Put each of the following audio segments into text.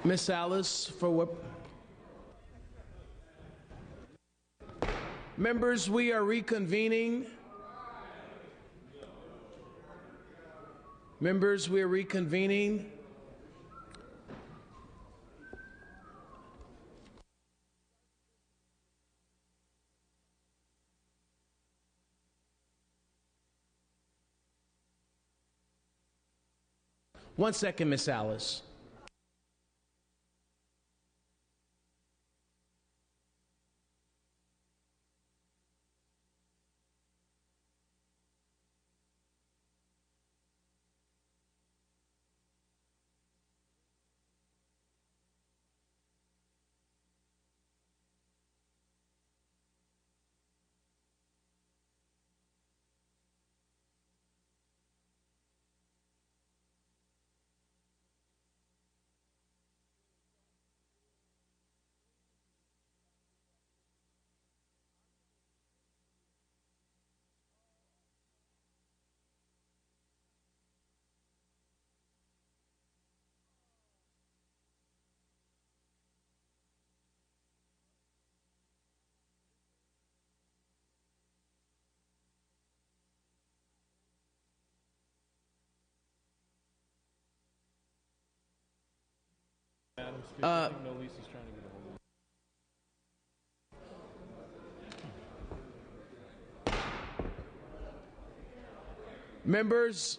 Ms. Alice, for what? Members, we are reconvening. Members, we are reconvening. One second, Ms. Alice. Members,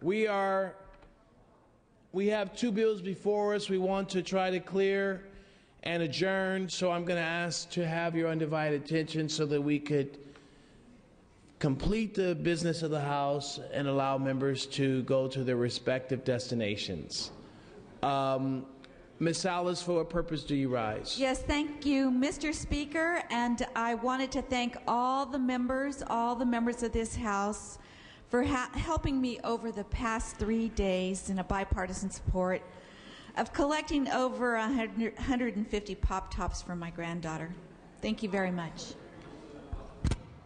we have two bills before us we want to try to clear and adjourn, so I'm going to ask to have your undivided attention so that we could complete the business of the House and allow members to go to their respective destinations. Ms. Salas, for what purpose do you rise? Yes, thank you, Mr. Speaker, and I wanted to thank all the members of this House for helping me over the past 3 days in a bipartisan support of collecting over 150 Pop-Tops for my granddaughter. Thank you very much.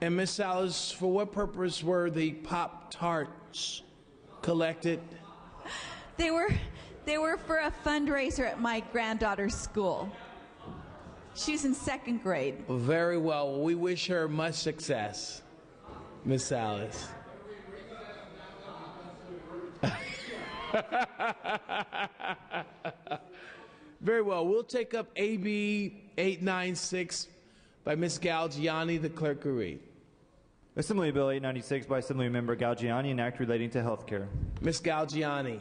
And Ms. Salas, for what purpose were the Pop-Tarts collected? They were for a fundraiser at my granddaughter's school. She's in 2nd grade. Very well. We wish her much success, Ms. Salas. Very well. We'll take up AB 896 by Ms. Galgiani. The clerk will read. Assembly Bill 896 by Assemblymember Galgiani, an act relating to health care. Ms. Galgiani.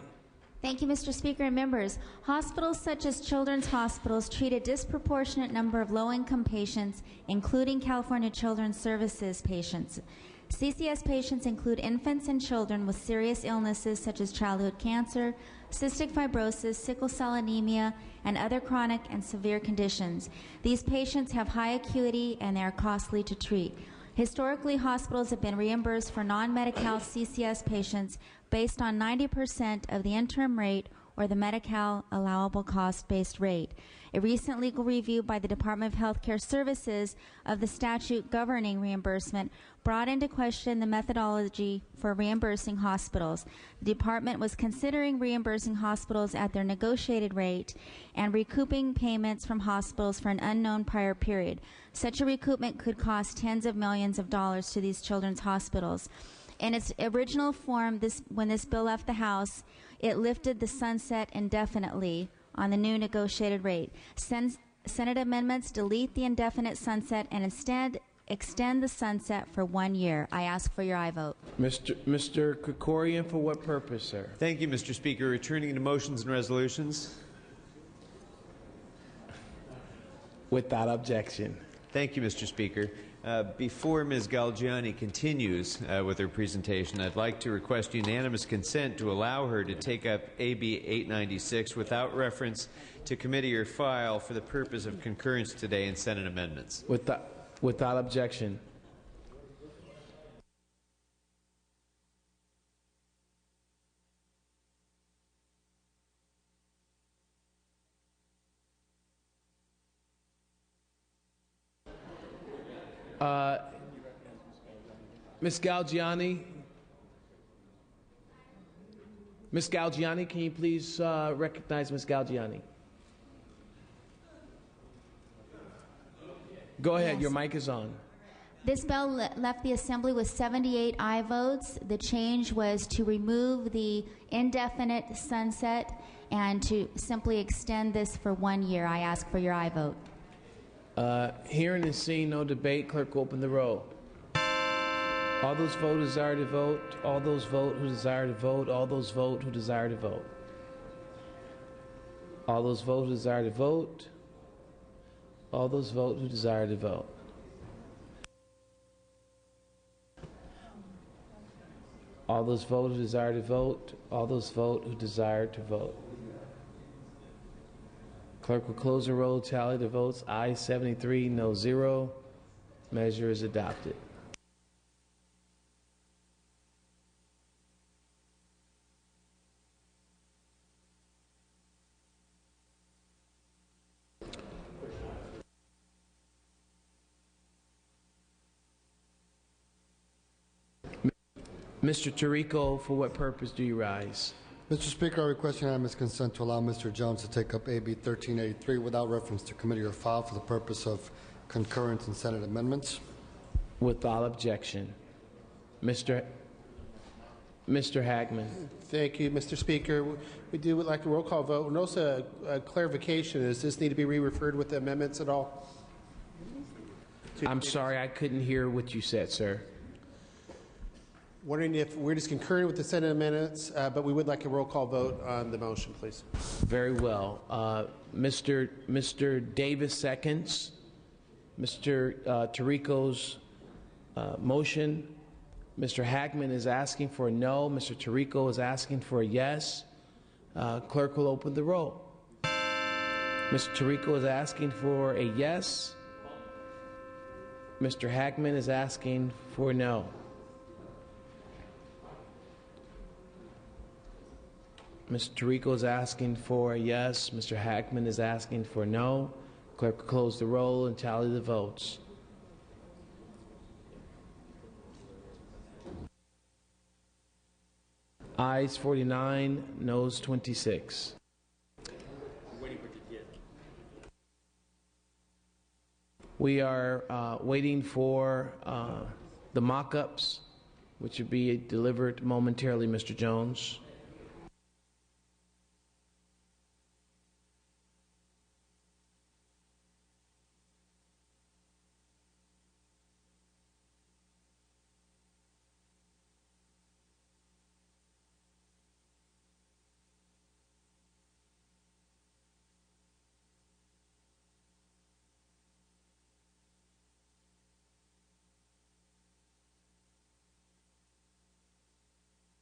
Thank you, Mr. Speaker and members. Hospitals such as children's hospitals treat a disproportionate number of low-income patients, including California Children's Services patients. CCS patients include infants and children with serious illnesses such as childhood cancer, cystic fibrosis, sickle cell anemia, and other chronic and severe conditions. These patients have high acuity and they are costly to treat. Historically, hospitals have been reimbursed for non-Medi-Cal CCS patients based on 90% of the interim rate or the Medi-Cal allowable cost-based rate. A recent legal review by the Department of Health Care Services of the statute governing reimbursement brought into question the methodology for reimbursing hospitals. The department was considering reimbursing hospitals at their negotiated rate and recouping payments from hospitals for an unknown prior period. Such a recoupment could cost tens of millions of dollars to these children's hospitals. In its original form, when this bill left the House, it lifted the sunset indefinitely on the new negotiated rate. Senate amendments delete the indefinite sunset and instead extend the sunset for 1 year. I ask for your aye vote. Mr. Krikorian, for what purpose, sir? Thank you, Mr. Speaker. Returning to motions and resolutions. Without objection. Thank you, Mr. Speaker. Before Ms. Galgiani continues with her presentation, I'd like to request unanimous consent to allow her to take up AB 896 without reference to committee or file for the purpose of concurrence today in Senate amendments. Without objection. Ms. Galgiani? Ms. Galgiani, can you please recognize Ms. Galgiani? Go ahead, Yes. your mic is on. This bill left the Assembly with 78 aye votes. The change was to remove the indefinite sunset and to simply extend this for 1 year. I ask for your aye vote. Hearing and seeing no debate, clerk will open the roll. All those vote who desire to vote, all those vote who desire to vote, all those vote who desire to vote. All those vote who desire to vote, all those vote who desire to vote. All those vote who desire to vote, all those vote who desire to vote. Clerk will close the roll, tally the votes. Aye 73, no 0. Measure is adopted. Mr. Tirico, for what purpose do you rise? Mr. Speaker, I request unanimous consent to allow Mr. Jones to take up AB 1383 without reference to committee or file for the purpose of concurrence in Senate amendments. Without objection. Mr. Hagman. Thank you, Mr. Speaker. We do would like a roll call vote. And also a clarification. Does this need to be re-referred with the amendments at all? I'm sorry, I couldn't hear what you said, sir. Wondering if we're just concurring with the Senate amendments, but we would like a roll call vote on the motion, please. Very well. Mr. Davis seconds. Mr. Tirico's motion. Mr. Hagman is asking for a no. Mr. Tirico is asking for a yes. Clerk will open the roll. Mr. Tirico is asking for a yes. Mr. Hagman is asking for a no. Mr. Tirico is asking for a yes. Mr. Hagman is asking for a no. Clerk will close the roll and tally the votes. Ayes 49, noes 26. We are waiting for the mock-ups, which will be delivered momentarily, Mr. Jones.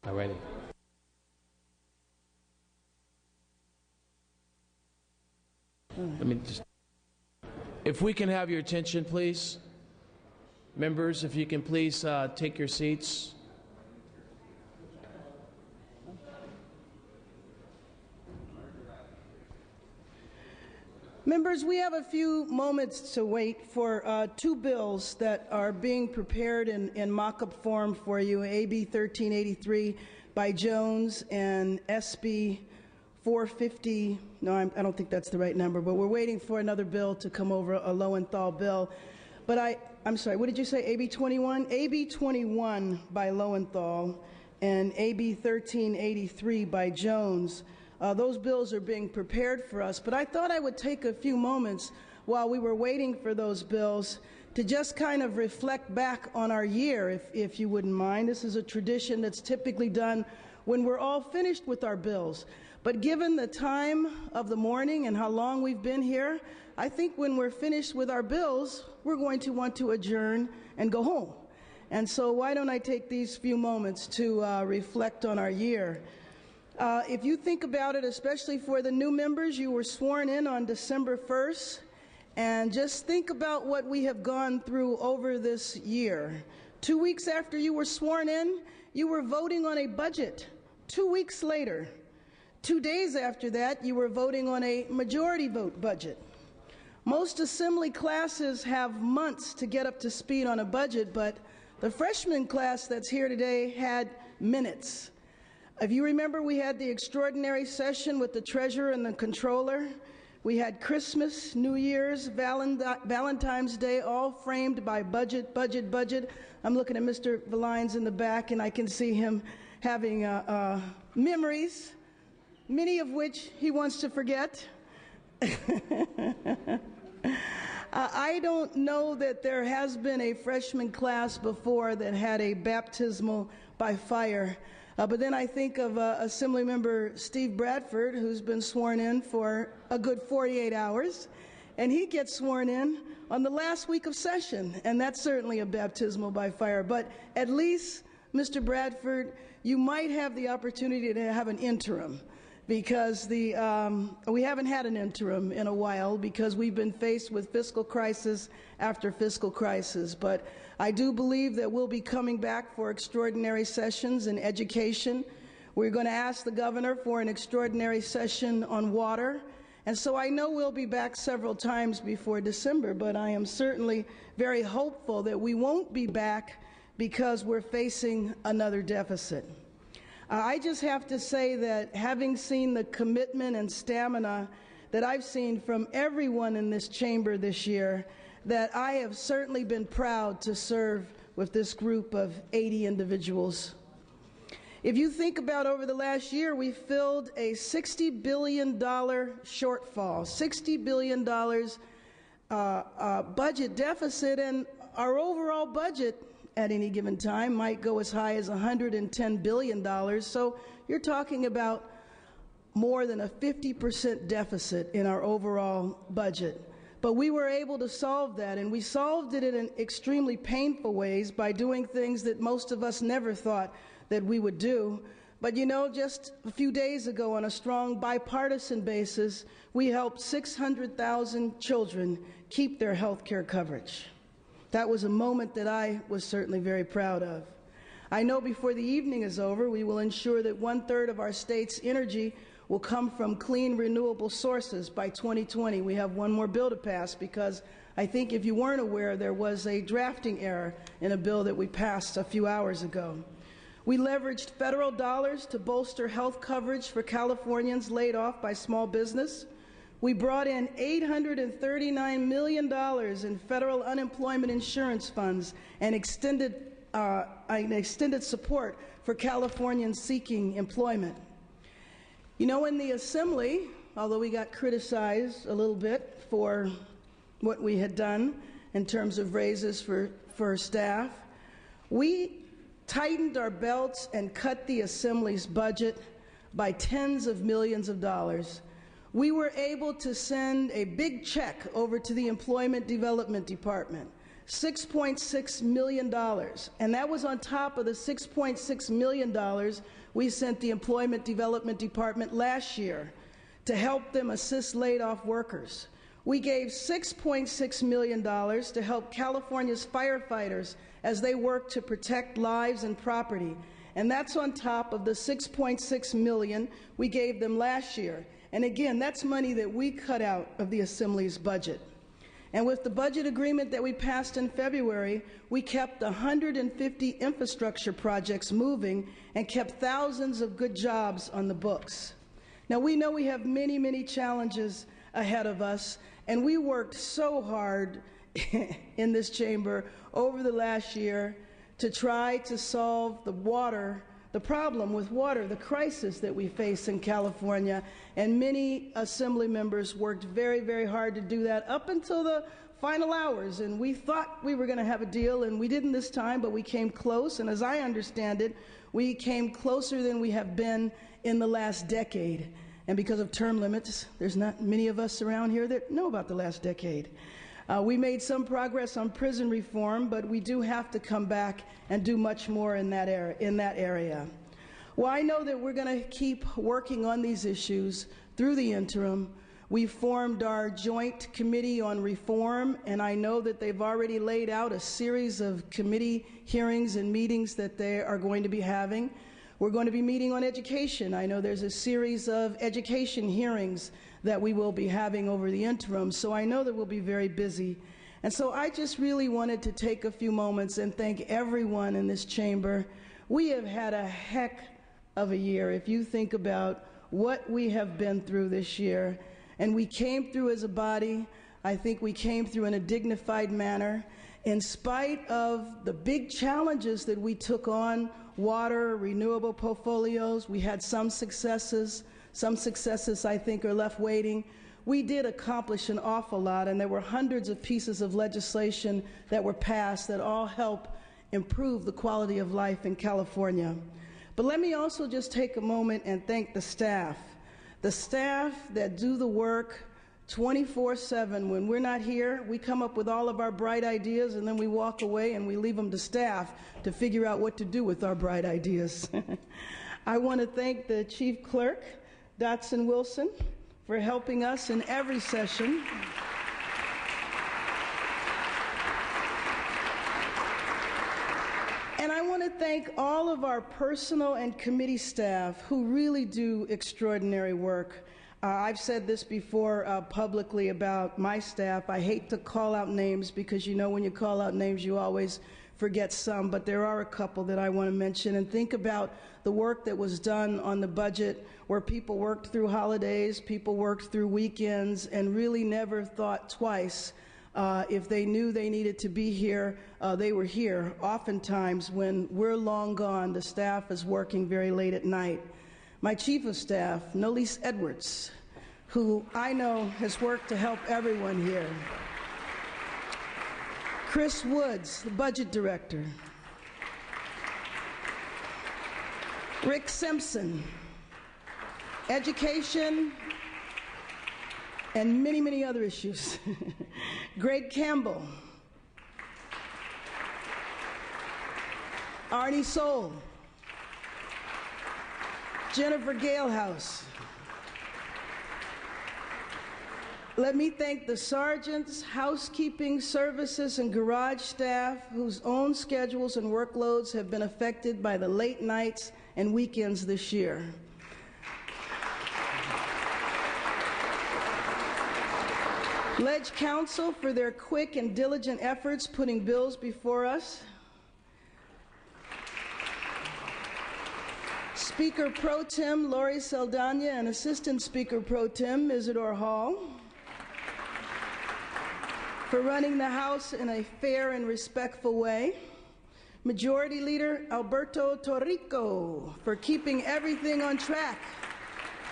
Alrighty. Let me just, if we can have your attention, please. Members, if you can please take your seats. Members, we have a few moments to wait for two bills that are being prepared in mock-up form for you, AB 1383 by Jones and SB 450. No, I don't think that's the right number, but we're waiting for another bill to come over, a Lowenthal bill. But I'm sorry, what did you say, AB 21? AB 21 by Lowenthal and AB 1383 by Jones. Those bills are being prepared for us, but I thought I would take a few moments while we were waiting for those bills to just kind of reflect back on our year, if you wouldn't mind. This is a tradition that's typically done when we're all finished with our bills. But given the time of the morning and how long we've been here, I think when we're finished with our bills, we're going to want to adjourn and go home. And so why don't I take these few moments to reflect on our year. If you think about it, especially for the new members, you were sworn in on December 1st, and just think about what we have gone through over this year. 2 weeks after you were sworn in, you were voting on a budget. 2 weeks later, 2 days after that, you were voting on a majority vote budget. Most assembly classes have months to get up to speed on a budget, but the freshman class that's here today had minutes. If you remember, we had the extraordinary session with the treasurer and the controller. We had Christmas, New Year's, Valentine's Day, all framed by budget, budget, budget. I'm looking at Mr. Valines in the back, and I can see him having memories, many of which he wants to forget. I don't know that there has been a freshman class before that had a baptismal by fire. But then I think of Assemblymember Steve Bradford, who's been sworn in for a good 48 hours, and he gets sworn in on the last week of session, and that's certainly a baptismal by fire. But at least, Mr. Bradford, you might have the opportunity to have an interim, because we haven't had an interim in a while because we've been faced with fiscal crisis after fiscal crisis. But I do believe that we'll be coming back for extraordinary sessions in education. We're going to ask the governor for an extraordinary session on water. And so I know we'll be back several times before December, but I am certainly very hopeful that we won't be back because we're facing another deficit. I just have to say that having seen the commitment and stamina that I've seen from everyone in this chamber this year, that I have certainly been proud to serve with this group of 80 individuals. If you think about over the last year, we filled a $60 billion shortfall, $60 billion budget deficit, and our overall budget at any given time might go as high as $110 billion. So you're talking about more than a 50% deficit in our overall budget. But we were able to solve that, and we solved it in extremely painful ways by doing things that most of us never thought that we would do. But you know, just a few days ago, on a strong bipartisan basis, we helped 600,000 children keep their health care coverage. That was a moment that I was certainly very proud of. I know before the evening is over, we will ensure that 1/3 of our state's energy will come from clean, renewable sources by 2020. We have one more bill to pass because I think if you weren't aware, there was a drafting error in a bill that we passed a few hours ago. We leveraged federal dollars to bolster health coverage for Californians laid off by small business. We brought in $839 million in federal unemployment insurance funds and extended support for Californians seeking employment. You know, in the Assembly, although we got criticized a little bit for what we had done in terms of raises for staff, we tightened our belts and cut the Assembly's budget by tens of millions of dollars. We were able to send a big check over to the Employment Development Department, $6.6 million, and that was on top of the $6.6 million we sent the Employment Development Department last year to help them assist laid-off workers. We gave $6.6 million to help California's firefighters as they work to protect lives and property, and that's on top of the $6.6 million we gave them last year. And again, that's money that we cut out of the Assembly's budget. And with the budget agreement that we passed in February, we kept 150 infrastructure projects moving and kept thousands of good jobs on the books. Now, we know we have many, many challenges ahead of us, and we worked so hard in this chamber over the last year to try to solve the problem with water, the crisis that we face in California, and many Assembly members worked very, very hard to do that up until the final hours, and we thought we were going to have a deal, and we didn't this time, but we came close, and as I understand it, we came closer than we have been in the last decade. And because of term limits, there's not many of us around here that know about the last decade. We made some progress on prison reform, but we do have to come back and do much more in that area. Well, I know that we're going to keep working on these issues through the interim. We formed our joint committee on reform, and I know that they've already laid out a series of committee hearings and meetings that they are going to be having. We're going to be meeting on education. I know there's a series of education hearings that we will be having over the interim, so I know that we'll be very busy. And so I just really wanted to take a few moments and thank everyone in this chamber. We have had a heck of a year if you think about what we have been through this year. And we came through as a body. I think we came through in a dignified manner. In spite of the big challenges that we took on, water, renewable portfolios, we had some successes. Some successes, I think, are left waiting. We did accomplish an awful lot, and there were hundreds of pieces of legislation that were passed that all help improve the quality of life in California. But let me also just take a moment and thank the staff that do the work 24/7. When we're not here, we come up with all of our bright ideas, and then we walk away and we leave them to staff to figure out what to do with our bright ideas. I want to thank the Chief Clerk, Dotson Wilson, for helping us in every session. And I want to thank all of our personal and committee staff who really do extraordinary work. I've said this before publicly about my staff. I hate to call out names because, you know, when you call out names, you always forget some, but there are a couple that I want to mention. And think about the work that was done on the budget, where people worked through holidays, people worked through weekends, and really never thought twice. If they knew they needed to be here, they were here. Oftentimes, when we're long gone, the staff is working very late at night. My Chief of Staff, Nolise Edwards, who I know has worked to help everyone here. Chris Woods, the Budget Director. Rick Simpson, Education, and many, many other issues. Greg Campbell. Arnie Soul. Jennifer Galehouse. Let me thank the sergeants, housekeeping services, and garage staff whose own schedules and workloads have been affected by the late nights and weekends this year. Ledge Council for their quick and diligent efforts putting bills before us. Speaker Pro Tem Lori Saldana and Assistant Speaker Pro Tem Isidore Hall for running the House in a fair and respectful way. Majority Leader Alberto Torrico for keeping everything on track,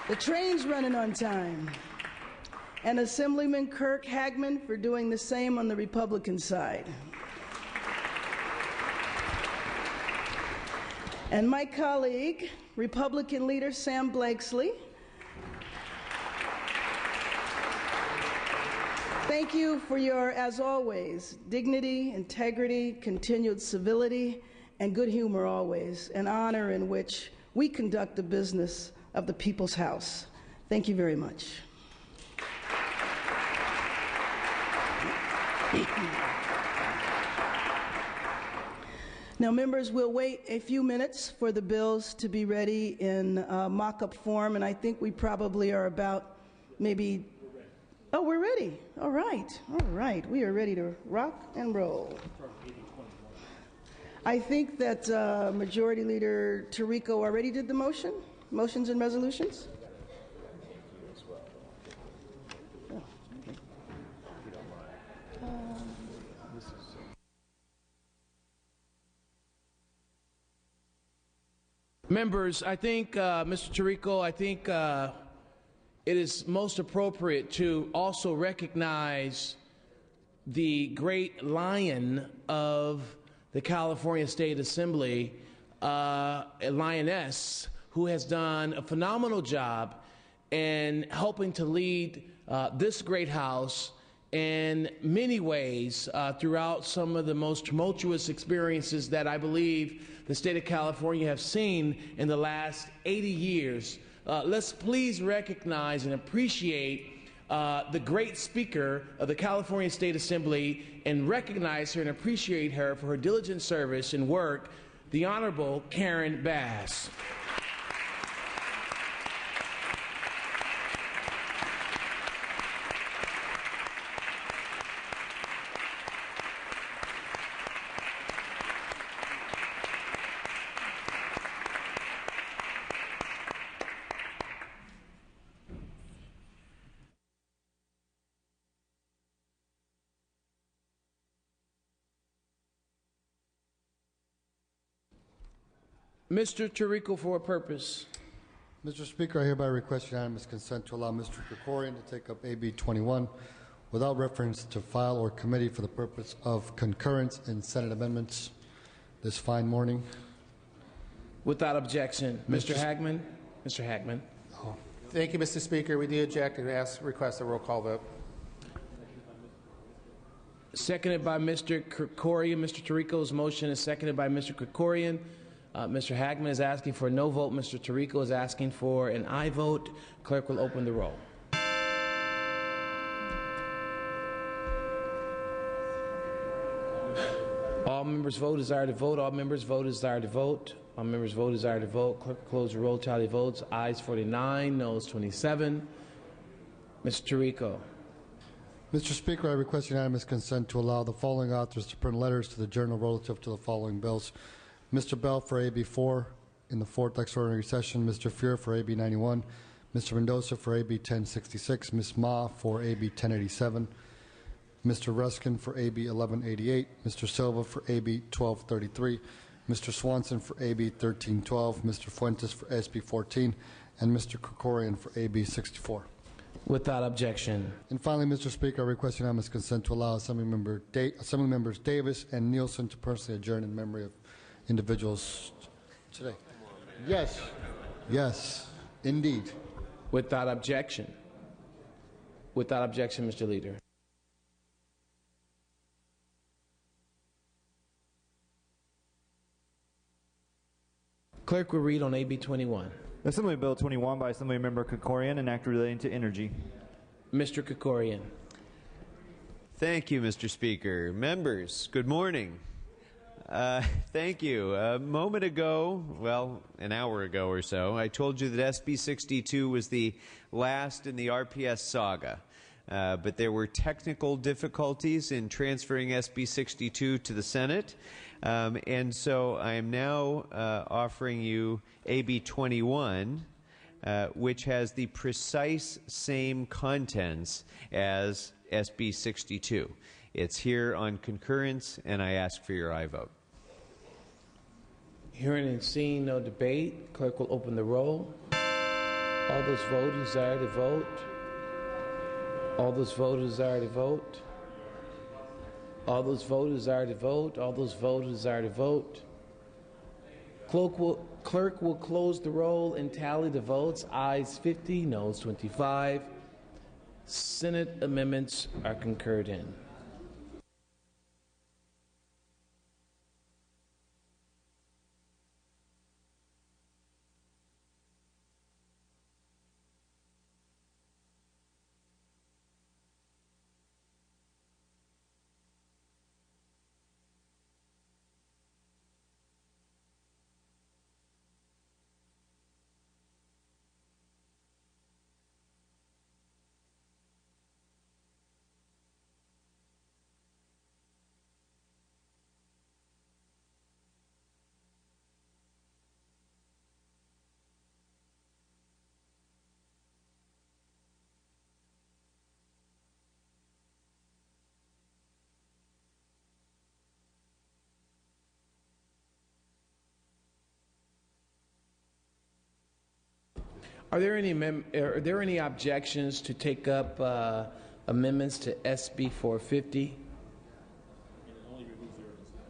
the trains running on time. And Assemblyman Kirk Hagman for doing the same on the Republican side. And my colleague, Republican Leader Sam Blakesley. Thank you for your, as always, dignity, integrity, continued civility, and good humor always, an honor in which we conduct the business of the People's House. Thank you very much. Now, members, we'll wait a few minutes for the bills to be ready in mock-up form, and I think we probably are about maybe... Oh, we're ready. All right. All right. We are ready to rock and roll. I think that Majority Leader Torrico already did the motions and resolutions. Members, I think, Mr. Torrico, I think it is most appropriate to also recognize the great lion of the California State Assembly, a lioness who has done a phenomenal job in helping to lead this great House in many ways throughout some of the most tumultuous experiences that I believe the state of California have seen in the last 80 years. Let's please recognize and appreciate the great Speaker of the California State Assembly and recognize her and appreciate her for her diligent service and work, the Honorable Karen Bass. Mr. Tarico, for a purpose. Mr. Speaker, I hereby request unanimous consent to allow Mr. Krikorian to take up AB 21 without reference to file or committee for the purpose of concurrence in Senate amendments this fine morning. Without objection. Mr. Hagman? Mr. Hagman. Thank you, Mr. Speaker. We do object and request a roll call vote. Seconded by Mr. Krikorian. Mr. Tarico's motion is seconded by Mr. Krikorian. Mr. Hagman is asking for a no vote. Mr. Tarico is asking for an aye vote. Clerk will open the roll. All members vote desire to vote. All members vote desire to vote. All members vote desire to vote. Clerk close the roll. Tally votes. Ayes 49, noes 27. Mr. Tarico. Mr. Speaker, I request unanimous consent to allow the following authors to print letters to the Journal relative to the following bills. Mr. Bell for AB 4 in the 4th extraordinary session, Mr. Fuhr for AB 91, Mr. Mendoza for AB 1066, Ms. Ma for AB 1087, Mr. Ruskin for AB 1188, Mr. Silva for AB 1233, Mr. Swanson for AB 1312, Mr. Fuentes for SB 14, and Mr. Krikorian for AB 64. Without objection. And finally, Mr. Speaker, I request unanimous consent to allow Assembly Members Davis and Nielsen to personally adjourn in memory of individuals today. Yes. Yes, indeed. Without objection. Without objection, Mr. Leader. Clerk will read on AB 21. Assembly Bill 21 by Assemblymember Krikorian, an act relating to energy. Mr. Krikorian. Thank you, Mr. Speaker. Members, good morning. Thank you. A moment ago, well, an hour ago or so, I told you that SB 62 was the last in the RPS saga. But there were technical difficulties in transferring SB 62 to the Senate. And so I am now offering you AB 21, which has the precise same contents as SB 62. It's here on concurrence, and I ask for your aye vote. Hearing and seeing no debate, clerk will open the roll. All those vote who desire to vote. All those vote who desire to vote. All those vote who desire to vote. All those vote who desire to vote. Clerk will close the roll and tally the votes. Ayes 50, noes 25. Senate amendments are concurred in. Are there any objections to take up amendments to SB 450?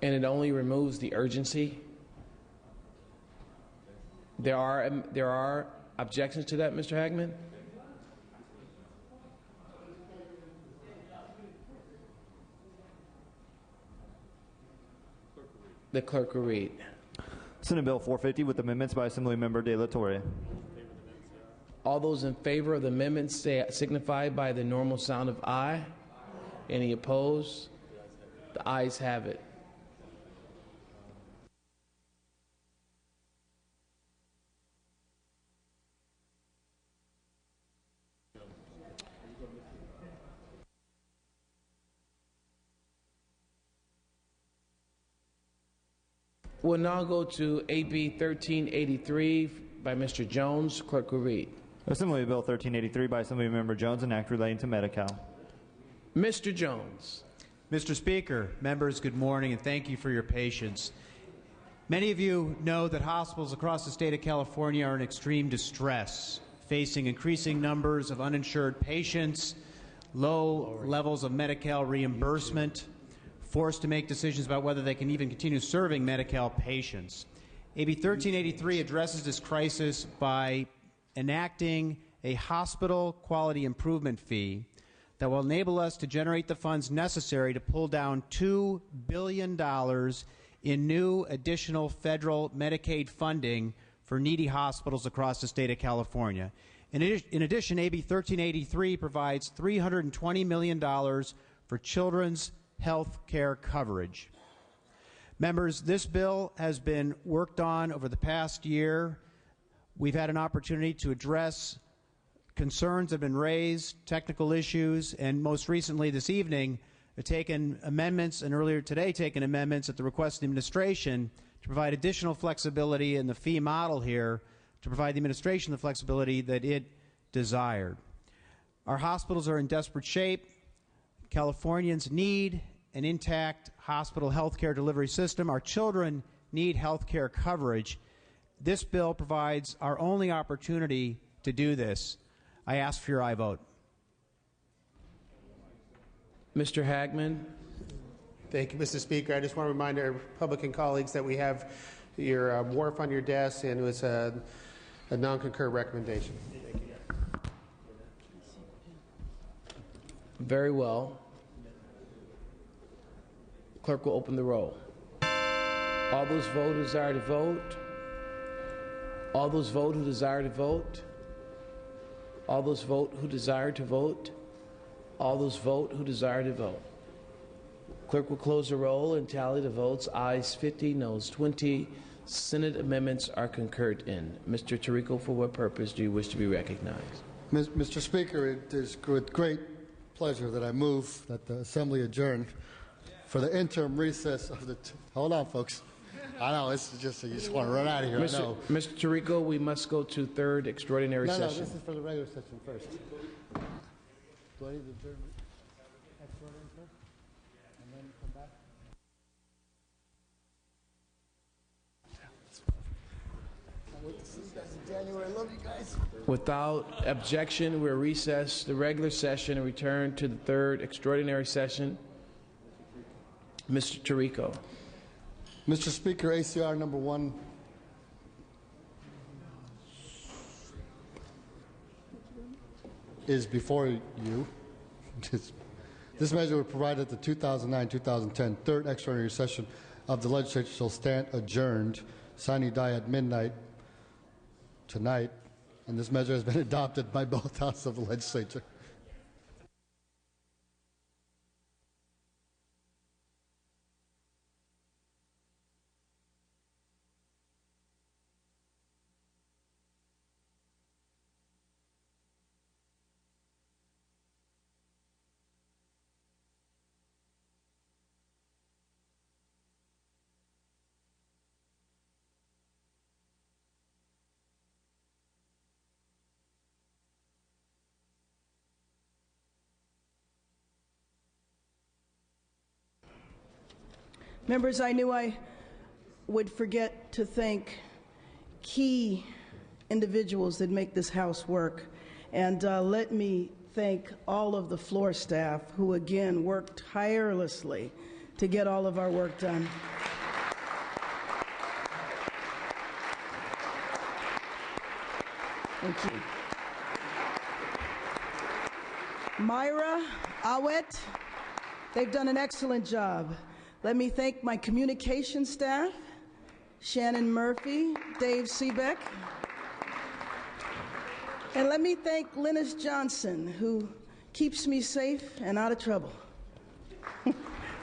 And it only removes the urgency? There are objections to that, Mr. Hagman? The clerk will read. Senate Bill 450 with amendments by Assemblymember De La Torre. All those in favor of the amendments signify by the normal sound of aye. Any opposed? The ayes have it. We'll now go to AB 1383 by Mr. Jones. Clerk will read. Assembly Bill 1383 by Assemblymember Jones, an act relating to Medi-Cal. Mr. Jones. Mr. Speaker, members, good morning, and thank you for your patience. Many of you know that hospitals across the state of California are in extreme distress, facing increasing numbers of uninsured patients, low levels of Medi-Cal reimbursement, forced to make decisions about whether they can even continue serving Medi-Cal patients. AB 1383 addresses this crisis by enacting a hospital quality improvement fee that will enable us to generate the funds necessary to pull down $2 billion in new additional federal Medicaid funding for needy hospitals across the state of California. In addition, AB 1383 provides $320 million for children's health care coverage. Members, this bill has been worked on over the past year. We've had an opportunity to address concerns that have been raised, technical issues, and most recently this evening, taken amendments, and earlier today taken amendments at the request of the administration to provide additional flexibility in the fee model here to provide the administration the flexibility that it desired. Our hospitals are in desperate shape. Californians need an intact hospital health care delivery system. Our children need health care coverage. This bill provides our only opportunity to do this. I ask for your aye vote. Mr. Hagman. Thank you, Mr. Speaker. I just want to remind our Republican colleagues that we have your WARF on your desk, and it was a non-concur recommendation. Thank you. Very well. Clerk will open the roll. All those vote who desire to vote. All those vote who desire to vote. All those vote who desire to vote. All those vote who desire to vote. Clerk will close the roll and tally the votes. Ayes 50, noes 20. Senate amendments are concurred in. Mr. Tirico, for what purpose do you wish to be recognized? Mr. Speaker, it is with great pleasure that I move that the Assembly adjourn for the interim recess of the... Hold on, folks. I know, this is just, you just want to run out of here, I know. Mr. Tirico, we must go to third extraordinary session. No, this is for the regular session first. Do I need to adjourn extraordinary first? And then come back? Can't wait to see you guys in January. I love you guys. Without objection, we'll recess the regular session and return to the third extraordinary session. Mr. Tirico. Mr. Speaker, ACR number 1. Is before you. This measure would provide that the 2009-2010 third extraordinary session of the legislature shall stand adjourned, sine die at midnight tonight, and this measure has been adopted by both houses of the legislature. Members, I knew I would forget to thank key individuals that make this House work. And let me thank all of the floor staff who, again, worked tirelessly to get all of our work done. Thank you. Myra, Awet, they've done an excellent job. Let me thank my communication staff, Shannon Murphy, Dave Seebeck. And let me thank Linus Johnson, who keeps me safe and out of trouble.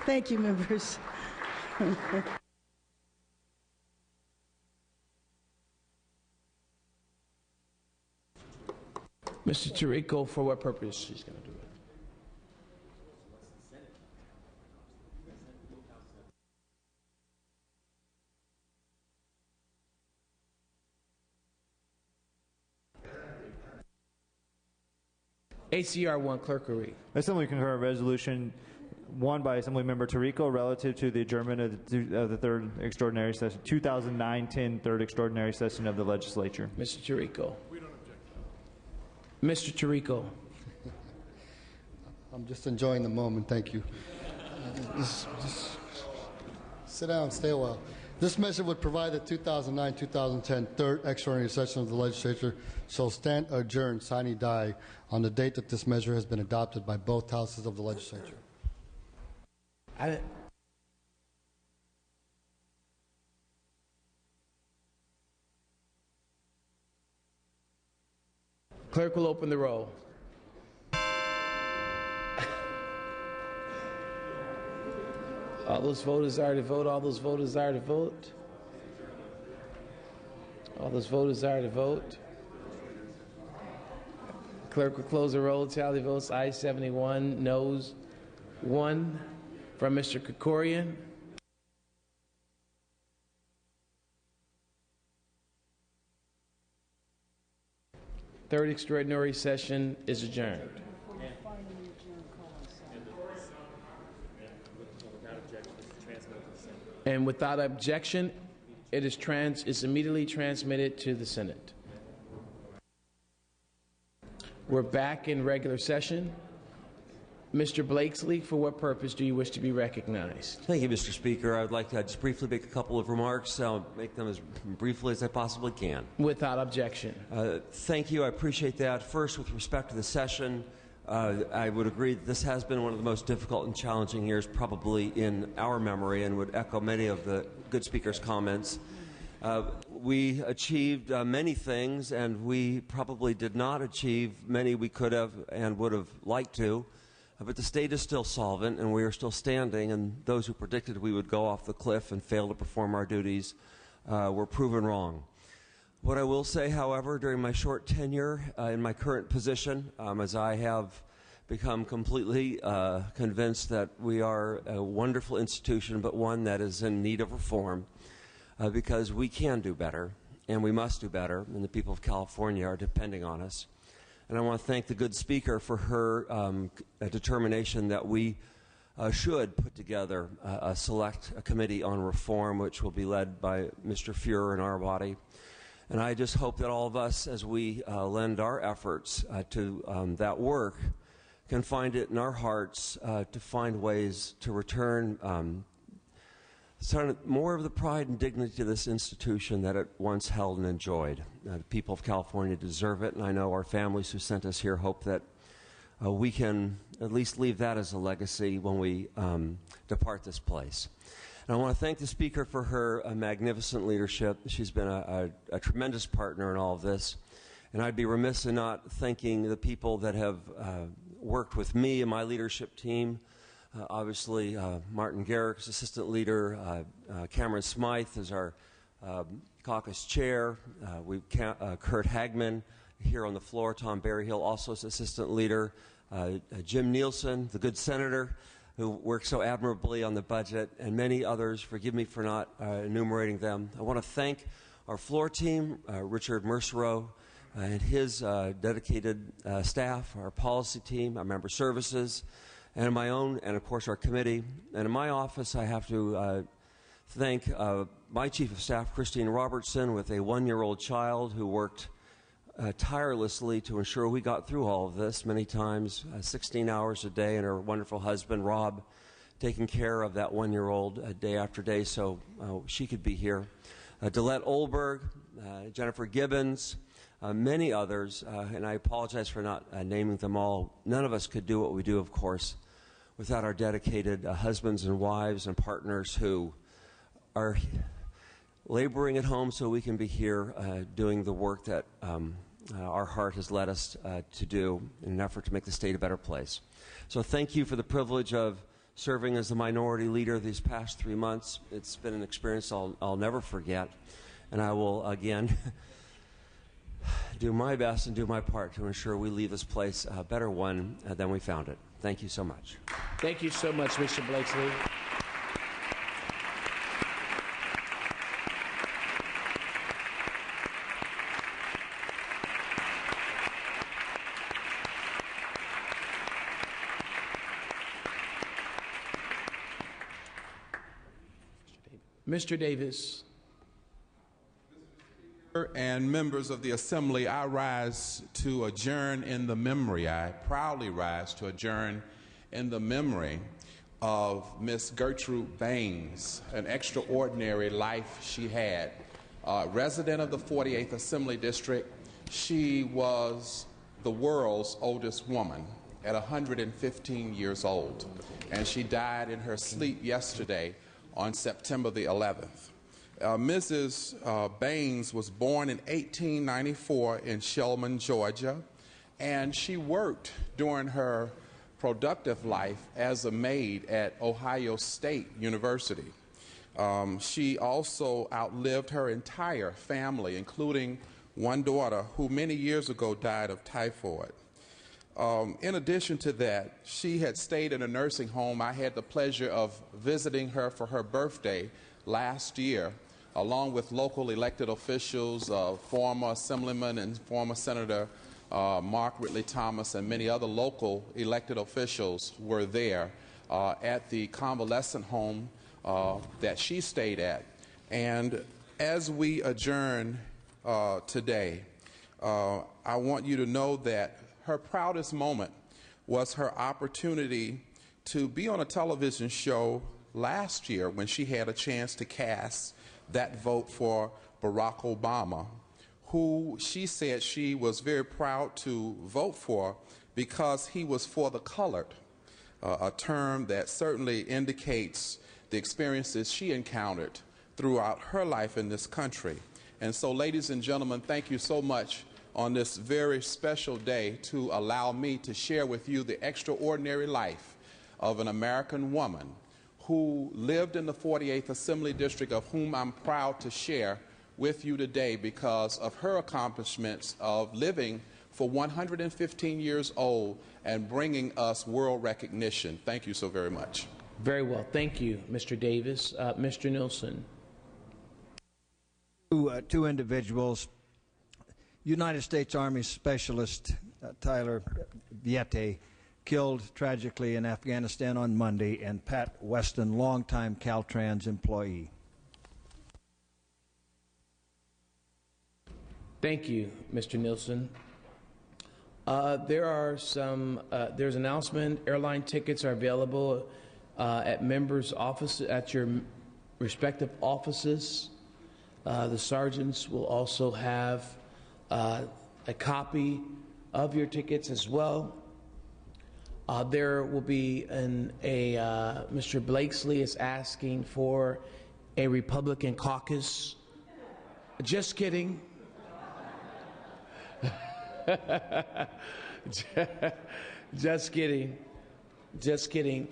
Thank you, members. Mr. Tirico, for what purpose she's going to do it? ACR 1, Clerk will read. Assembly concur resolution One by Assemblymember Tirico relative to the adjournment of the third extraordinary session, 2009-10 third extraordinary session of the legislature. Mr. Tirico. We don't object. Mr. Tirico. I'm just enjoying the moment. Thank you. Just sit down, stay a while. This measure would provide the 2009-2010 third extraordinary session of the legislature shall stand adjourned, sine die, on the date that this measure has been adopted by both houses of the legislature. Clerk will open the roll. All those voters are to vote. All those voters are to vote. All those voters are to vote. Clerk will close the roll. Tally votes aye 71, noes 1. From Mr. Krikorian. Third extraordinary session is adjourned. And without objection, it is immediately transmitted to the Senate. We're back in regular session. Mr. Blakesley, for what purpose do you wish to be recognized? Thank you, Mr. Speaker. I would like to just briefly make a couple of remarks. I'll make them as briefly as I possibly can. Without objection. Thank you. I appreciate that. First, with respect to the session, I would agree that this has been one of the most difficult and challenging years probably in our memory, and would echo many of the good speaker's comments. We achieved many things, and we probably did not achieve many we could have and would have liked to. But the state is still solvent, and we are still standing, and those who predicted we would go off the cliff and fail to perform our duties were proven wrong. What I will say, however, during my short tenure in my current position, as I have become completely convinced that we are a wonderful institution, but one that is in need of reform, because we can do better, and we must do better, and the people of California are depending on us. And I want to thank the good speaker for her determination that we should put together a select committee on reform, which will be led by Mr. Fuhrer and our body. And I just hope that all of us, as we lend our efforts to that work, can find it in our hearts to find ways to return more of the pride and dignity to this institution that it once held and enjoyed. The people of California deserve it, and I know our families who sent us here hope that we can at least leave that as a legacy when we depart this place. And I want to thank the speaker for her magnificent leadership. She's been a tremendous partner in all of this. And I'd be remiss in not thanking the people that have worked with me and my leadership team. Obviously, Martin Garrick is assistant leader. Cameron Smythe is our caucus chair. Kurt Hagman here on the floor. Tom Berryhill also is assistant leader. Jim Nielsen, the good senator, who worked so admirably on the budget, and many others. Forgive me for not enumerating them. I want to thank our floor team, Richard Mercereau and his dedicated staff, our policy team, our member services, and my own, and of course our committee. And in my office, I have to thank my Chief of Staff, Christine Robertson, with a one-year-old child who worked tirelessly to ensure we got through all of this, many times 16 hours a day, and her wonderful husband, Rob, taking care of that one-year-old day after day so she could be here. Delette Olberg, Jennifer Gibbons, many others, and I apologize for not naming them all. None of us could do what we do, of course, without our dedicated husbands and wives and partners who are laboring at home so we can be here doing the work that our heart has led us to do in an effort to make the state a better place. So thank you for the privilege of serving as the minority leader these past 3 months. It's been an experience I'll never forget, and I will again do my best and do my part to ensure we leave this place a better one than we found it. Thank you so much. Thank you so much, Mr. Blakesley. Mr. Davis. And members of the Assembly, I rise to adjourn in the memory. I proudly rise to adjourn in the memory of Miss Gertrude Baines, an extraordinary life she had. Resident of the 48th Assembly District, she was the world's oldest woman at 115 years old, and she died in her sleep yesterday on September the 11th. Mrs. Baines was born in 1894 in Shellman, Georgia, and she worked during her productive life as a maid at Ohio State University. She also outlived her entire family, including one daughter who many years ago died of typhoid. In addition to that, she had stayed in a nursing home. I had the pleasure of visiting her for her birthday last year, along with local elected officials, former Assemblyman and former Senator Mark Ridley Thomas, and many other local elected officials were there at the convalescent home that she stayed at. And as we adjourn today, I want you to know that her proudest moment was her opportunity to be on a television show last year when she had a chance to cast that vote for Barack Obama, who she said she was very proud to vote for because he was for the colored, a term that certainly indicates the experiences she encountered throughout her life in this country. And so, ladies and gentlemen, thank you so much on this very special day to allow me to share with you the extraordinary life of an American woman who lived in the 48th Assembly District, of whom I'm proud to share with you today because of her accomplishments of living for 115 years old and bringing us world recognition. Thank you so very much. Very well. Thank you, Mr. Davis. Mr. Nilsen. Two individuals, United States Army Specialist Tyler Viette, killed tragically in Afghanistan on Monday, and Pat Weston, longtime Caltrans employee. Thank you, Mr. Nilsen. There's an announcement. Airline tickets are available at members' offices, at your respective offices. The sergeants will also have a copy of your tickets as well. There will be Mr. Blakesley is asking for a Republican caucus. Just kidding. Just kidding. Just kidding.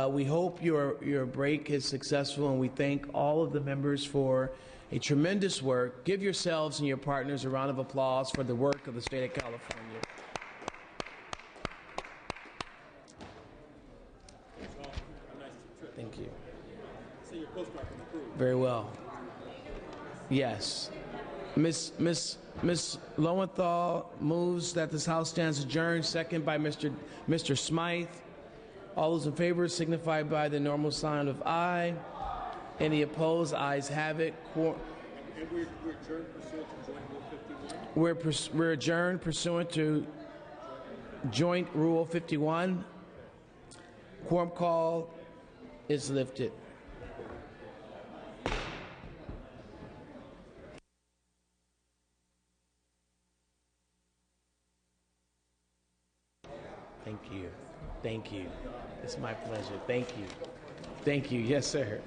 We hope your break is successful, and we thank all of the members for a tremendous work. Give yourselves and your partners a round of applause for the work of the state of California. Thank you. Very well. Yes. Miss Lowenthal moves that this House stands adjourned, second by Mr. Smythe. All those in favor signify by the normal sign of aye. Any opposed? Ayes have it. We're adjourned pursuant to Joint Rule 51. Quorum call is lifted. Thank you. Thank you. It's my pleasure. Thank you. Thank you. Yes, sir.